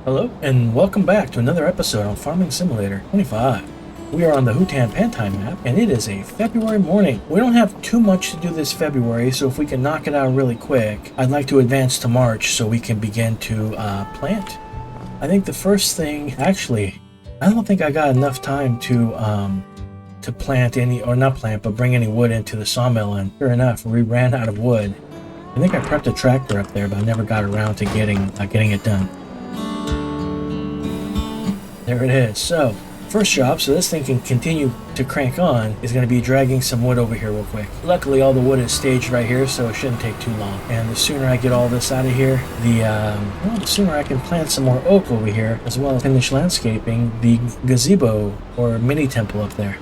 Hello, and welcome back to another episode on Farming Simulator 25. We are on the Hutan Pantai Map, and it is a February morning. We don't have too much to do this February, so if we can knock it out really quick, I'd like to advance to March so we can begin to plant. I think the first thing, actually, I don't think I got enough time to plant any, or not plant, but bring any wood into the sawmill, and sure enough, we ran out of wood. I think I prepped a tractor up there, but I never got around to getting it done. There it is. So, first job, so this thing can continue to crank on, is going to be dragging some wood over here real quick. Luckily, all the wood is staged right here, so it shouldn't take too long. And the sooner I get all this out of here, the sooner I can plant some more oak over here, as well as finish landscaping the gazebo or mini temple up there.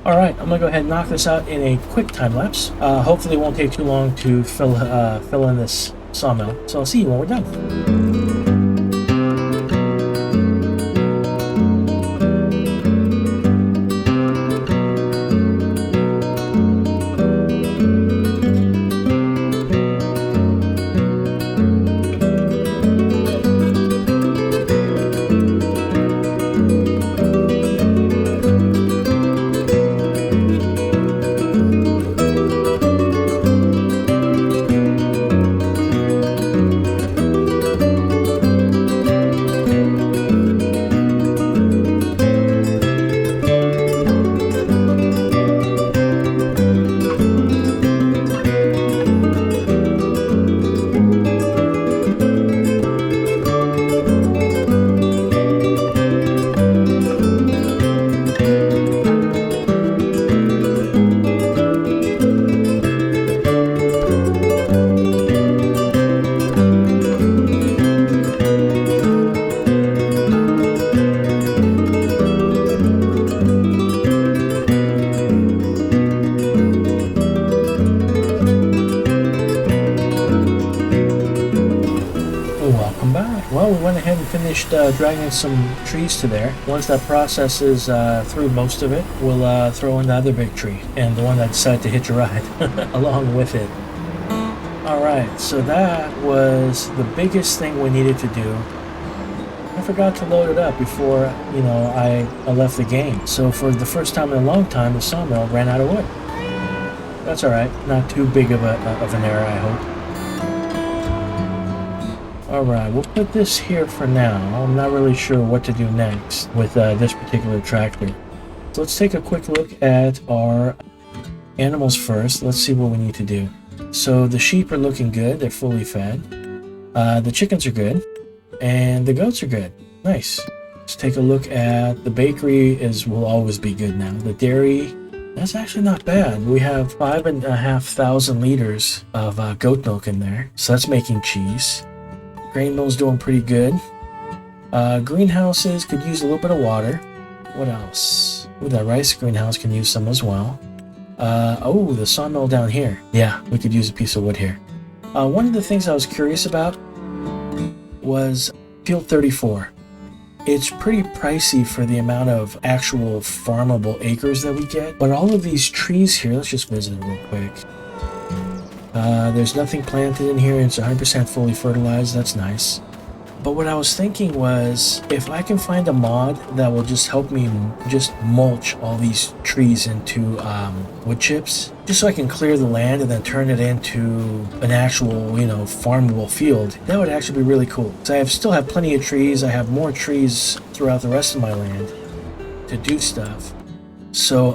Alright, I'm going to go ahead and knock this out in a quick time lapse. Hopefully it won't take too long to fill in this sawmill. So I'll see you when we're done. Well, we went ahead and finished dragging some trees to there. Once that process is through most of it, we'll throw in the other big tree, and the one that decided to hitch a ride along with it. Alright, so that was the biggest thing we needed to do. I forgot to load it up before, I left the game. So for the first time in a long time, the sawmill ran out of wood. That's alright, not too big of an error, I hope. Alright, we'll put this here for now. I'm not really sure what to do next with this particular tractor. So let's take a quick look at our animals first. Let's see what we need to do. So the sheep are looking good. They're fully fed. The chickens are good. And the goats are good. Nice. Let's take a look at the bakery. Will always be good now. The dairy, that's actually not bad. We have 5,500 liters of goat milk in there. So that's making cheese. Grain mill's doing pretty good. Greenhouses could use a little bit of water. What else? Ooh, that rice greenhouse can use some as well. The sawmill down here. Yeah, we could use a piece of wood here. One of the things I was curious about was Field 34. It's pretty pricey for the amount of actual farmable acres that we get. But all of these trees here, let's just visit it real quick. There's nothing planted in here. It's 100% fully fertilized. That's nice. But what I was thinking was, if I can find a mod that will just help me just mulch all these trees into wood chips, just so I can clear the land and then turn it into an actual, farmable field, that would actually be really cool. So I still have plenty of trees. I have more trees throughout the rest of my land to do stuff. So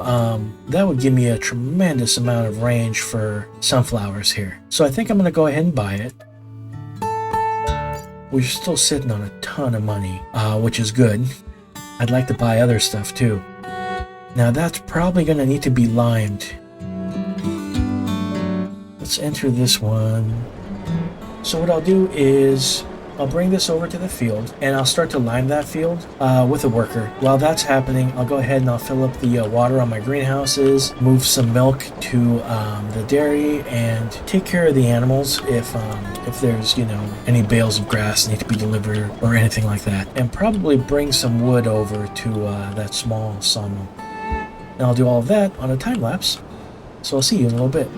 that would give me a tremendous amount of range for sunflowers here. So I think I'm going to go ahead and buy it. We're still sitting on a ton of money, which is good. I'd like to buy other stuff too. Now that's probably going to need to be limed. Let's enter this one. So what I'll do is I'll bring this over to the field and I'll start to lime that field with a worker. While that's happening, I'll go ahead and I'll fill up the water on my greenhouses, move some milk to the dairy, and take care of the animals if there's any bales of grass need to be delivered or anything like that, and probably bring some wood over to that small sawmill. And I'll do all of that on a time lapse. So I'll see you in a little bit.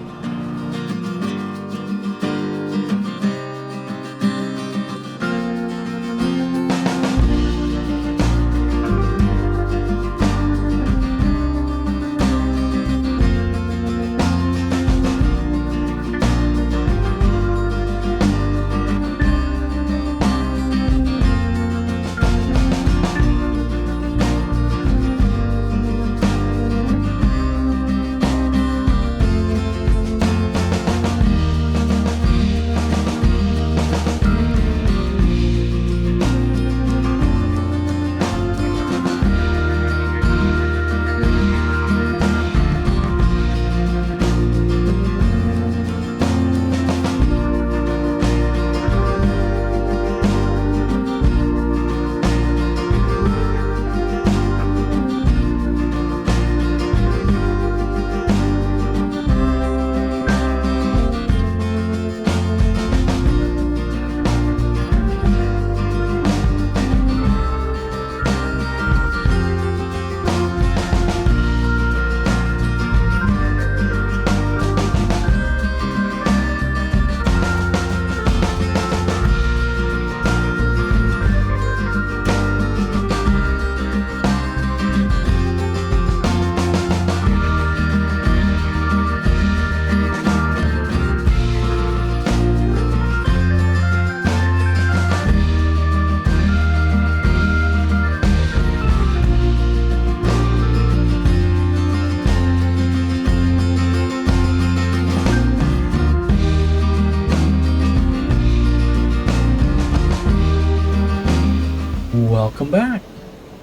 Welcome back.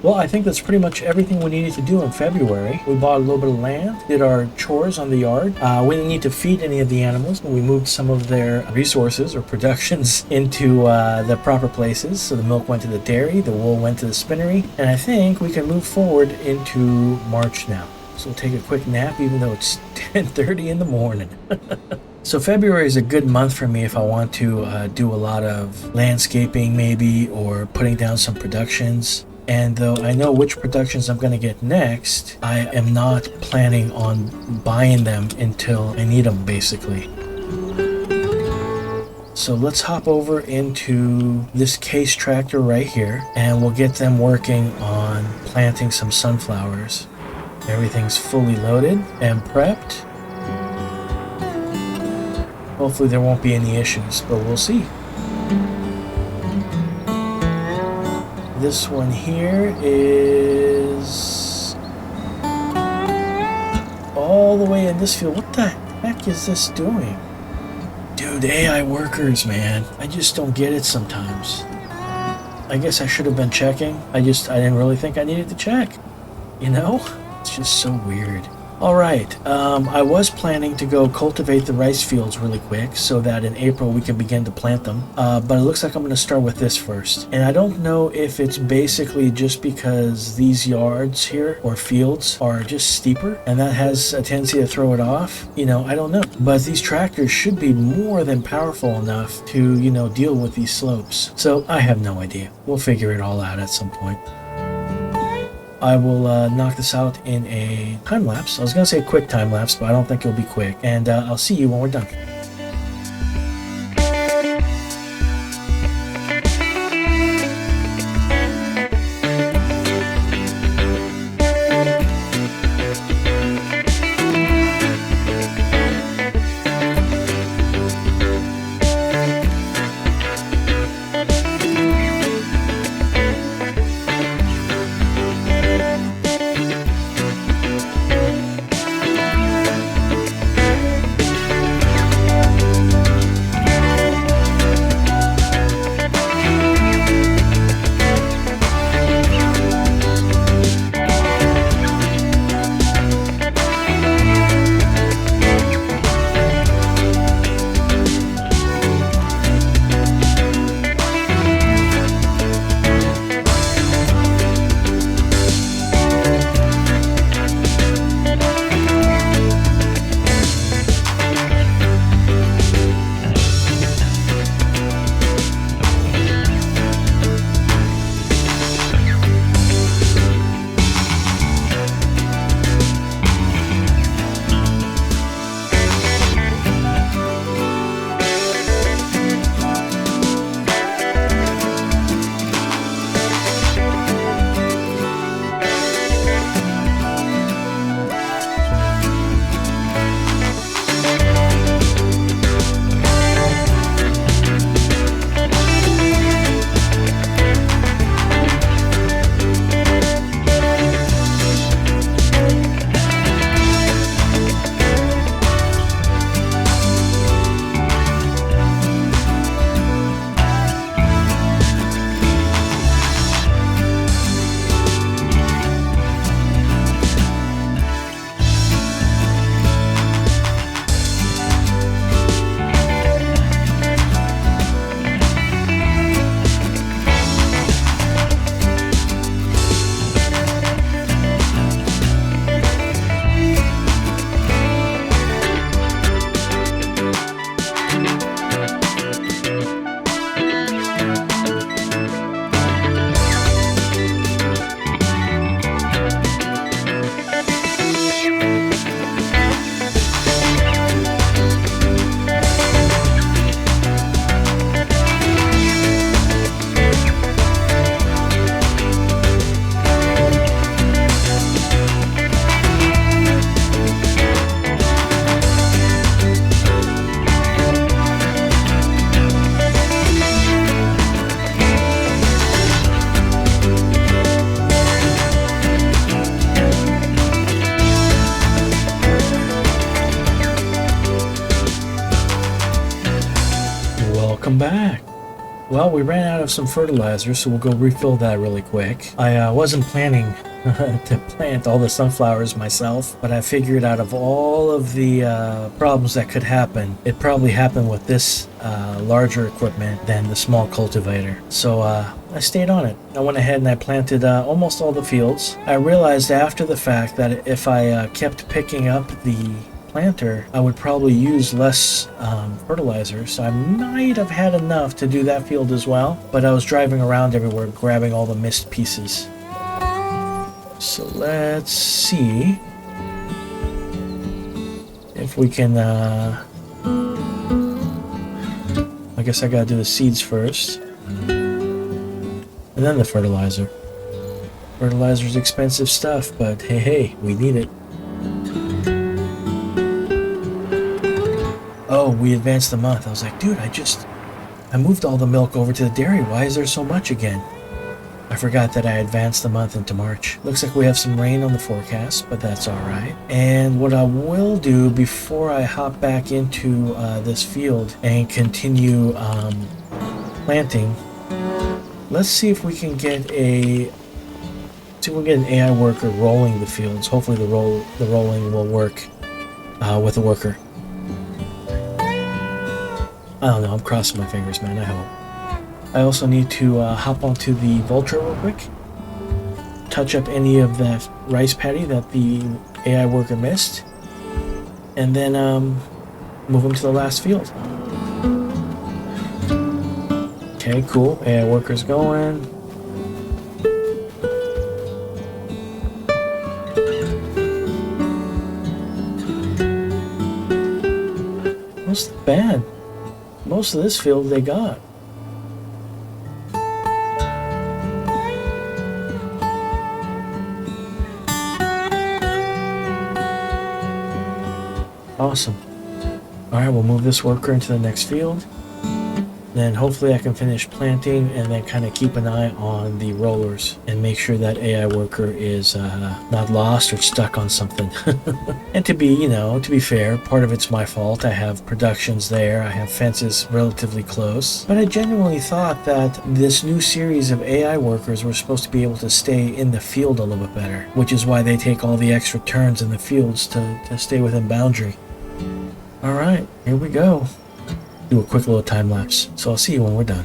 Well, I think that's pretty much everything we needed to do in February. We bought a little bit of land, did our chores on the yard. We didn't need to feed any of the animals, but we moved some of their resources or productions into the proper places. So the milk went to the dairy, the wool went to the spinnery, and I think we can move forward into March now. So we'll take a quick nap, even though it's 10:30 in the morning. So February is a good month for me if I want to do a lot of landscaping maybe, or putting down some productions. And though I know which productions I'm going to get next, I am not planning on buying them until I need them, basically. So let's hop over into this case tractor right here, and we'll get them working on planting some sunflowers. Everything's fully loaded and prepped. Hopefully there won't be any issues, but we'll see. This one here is all the way in this field. What the heck is this doing? Dude, AI workers, man. I just don't get it sometimes. I guess I should have been checking. I didn't really think I needed to check. You know? It's just so weird. Alright, I was planning to go cultivate the rice fields really quick so that in April we can begin to plant them, but it looks like I'm going to start with this first. And I don't know if it's basically just because these yards here, or fields, are just steeper, and that has a tendency to throw it off. You know, I don't know. But these tractors should be more than powerful enough to, you know, deal with these slopes. So I have no idea. We'll figure it all out at some point. I will knock this out in a time lapse. I was going to say a quick time lapse, but I don't think it'll be quick. And I'll see you when we're done. Well, we ran out of some fertilizer, so we'll go refill that really quick. I wasn't planning to plant all the sunflowers myself, but I figured out of all of the problems that could happen, it probably happened with this larger equipment than the small cultivator. So I stayed on it. I went ahead and I planted almost all the fields. I realized after the fact that if I kept picking up the planter, I would probably use less fertilizer, so I might have had enough to do that field as well, but I was driving around everywhere grabbing all the missed pieces. So let's see if we can I guess I gotta do the seeds first and then the fertilizer. Fertilizer's expensive stuff, but hey, we need it. Oh, we advanced the month. I was like, dude, I moved all the milk over to the dairy. Why is there so much again? I forgot that I advanced the month into March. Looks like we have some rain on the forecast, but that's alright. And what I will do before I hop back into this field and continue planting, let's see if we can get an AI worker rolling the fields. Hopefully the rolling will work with a worker. I don't know, I'm crossing my fingers, man, I hope. I also need to hop onto the Vulture real quick, touch up any of that rice paddy that the AI worker missed, and then move them to the last field. Okay, cool. AI worker's going. What's bad? Most of this field they got. Awesome. Alright, we'll move this worker into the next field. Then hopefully I can finish planting and then kind of keep an eye on the rollers and make sure that AI worker is not lost or stuck on something. And to be fair, part of it's my fault. I have productions there. I have fences relatively close. But I genuinely thought that this new series of AI workers were supposed to be able to stay in the field a little bit better, which is why they take all the extra turns in the fields to stay within boundary. Alright, here we go. Do a quick little time lapse. So I'll see you when we're done.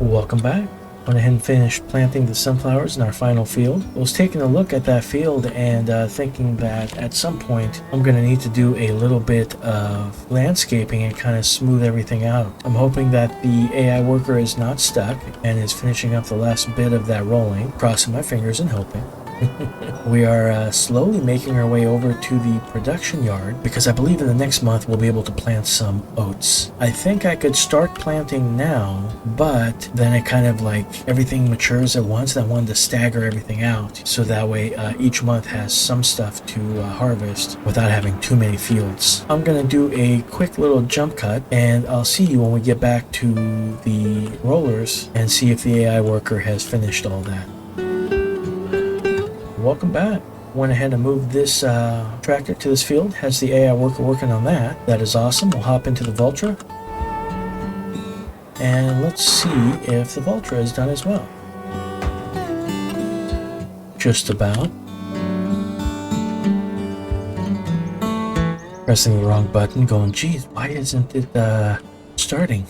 Welcome back. Went ahead and finished planting the sunflowers in our final field. I was taking a look at that field and thinking that at some point I'm going to need to do a little bit of landscaping and kind of smooth everything out. I'm hoping that the AI worker is not stuck and is finishing up the last bit of that rolling, crossing my fingers and hoping. We are slowly making our way over to the production yard because I believe in the next month we'll be able to plant some oats. I think I could start planting now, but then it kind of like everything matures at once, and I wanted to stagger everything out so that way each month has some stuff to harvest without having too many fields. I'm gonna do a quick little jump cut and I'll see you when we get back to the rollers and see if the AI worker has finished all that. Welcome back. Went ahead and moved this tractor to this field. Has the AI worker working on that. That is awesome. We'll hop into the Vulture. And let's see if the Vulture is done as well. Just about. Pressing the wrong button, going, geez, why isn't it starting?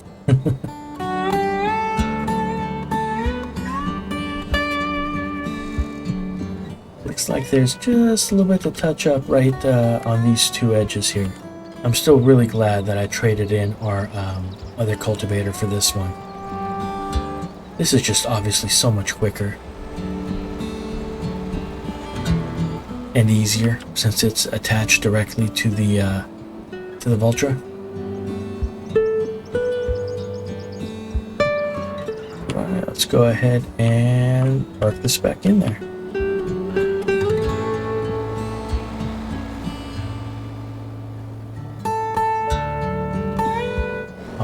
Looks like there's just a little bit to touch up right on these two edges here. I'm still really glad that I traded in our other cultivator for this one. This is just obviously so much quicker and easier since it's attached directly to the Vulture. Right, let's go ahead and park this back in there.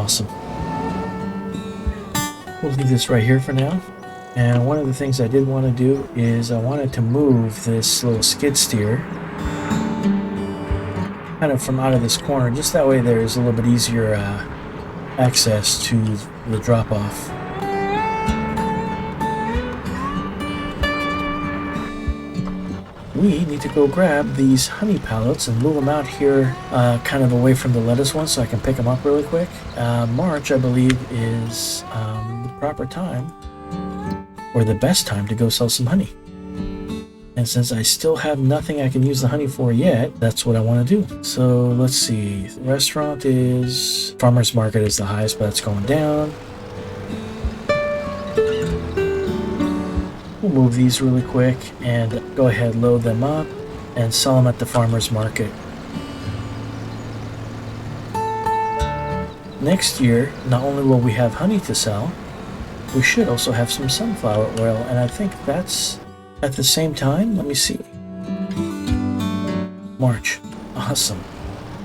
Awesome. We'll leave this right here for now. And one of the things I did want to do is I wanted to move this little skid steer kind of from out of this corner, just that way there's a little bit easier access to the drop-off. We need to go grab these honey pallets and move them out here kind of away from the lettuce one so I can pick them up really quick. March, I believe, is the proper time, or the best time, to go sell some honey. And since I still have nothing I can use the honey for yet, that's what I want to do. So let's see. The restaurant is... Farmer's market is the highest, but that's going down. We'll move these really quick and go ahead, load them up, and sell them at the farmer's market. Next year, not only will we have honey to sell, we should also have some sunflower oil, and I think that's at the same time. Let me see. March. Awesome.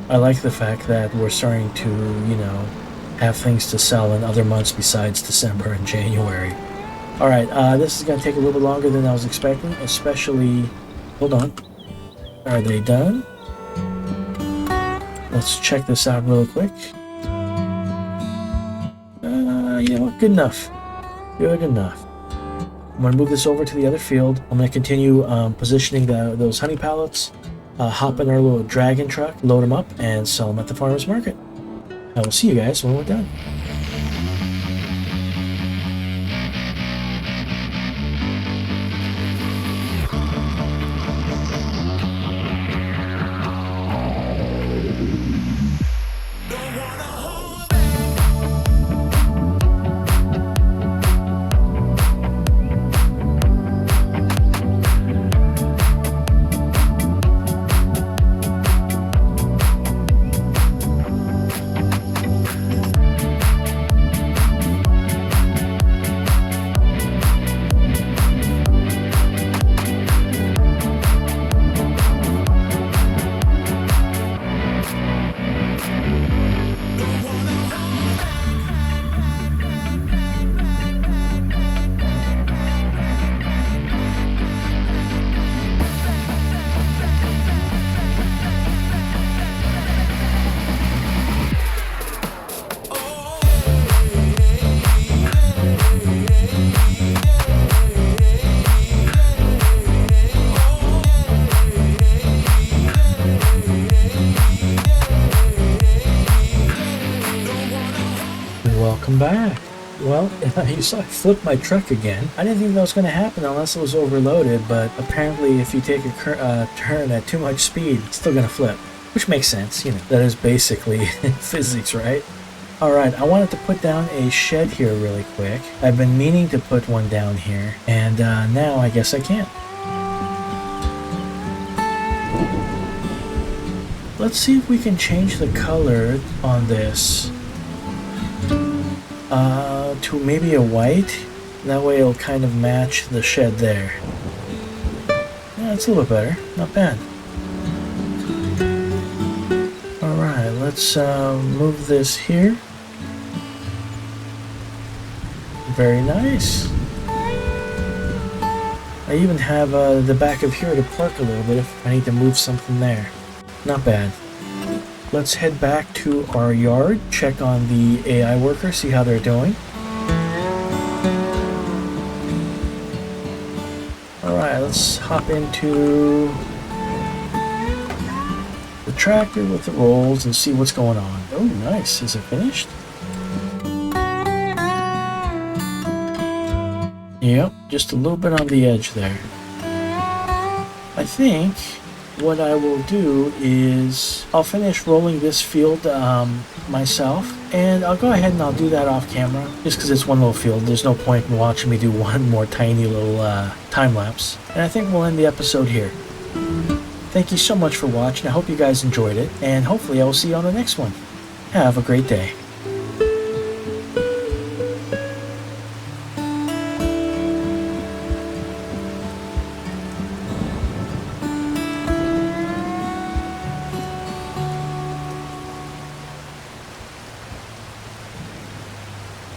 I like the fact that we're starting to, you know, have things to sell in other months besides December and January. Alright, this is going to take a little bit longer than I was expecting, especially... Hold on. Are they done? Let's check this out real quick. You know what? Good enough. Good enough. I'm going to move this over to the other field. I'm going to continue positioning those honey pallets, hop in our little dragon truck, load them up, and sell them at the farmer's market. I will see you guys when we're done. Welcome back. Well, you saw I flipped my truck again. I didn't think that was going to happen unless it was overloaded, but apparently if you take a turn at too much speed, it's still going to flip. Which makes sense, you know, that is basically physics, right? Alright, I wanted to put down a shed here really quick. I've been meaning to put one down here, and now I guess I can. Let's see if we can change the color on this to maybe a white. That way it'll kind of match the shed there. Yeah, it's a little bit better. Not bad. Alright, let's move this here. Very nice. I even have the back of here to park a little bit if I need to move something there. Not bad. Let's head back to our yard, check on the AI worker, see how they're doing. Alright, let's hop into the tractor with the rolls and see what's going on. Oh, nice. Is it finished? Yep, just a little bit on the edge there. I think what I will do is I'll finish rolling this field myself, and I'll go ahead and I'll do that off camera just because it's one little field. There's no point in watching me do one more tiny little time lapse, and I think we'll end the episode here. Thank you so much for watching. I hope you guys enjoyed it, and hopefully I will see you on the next one. Have a great day.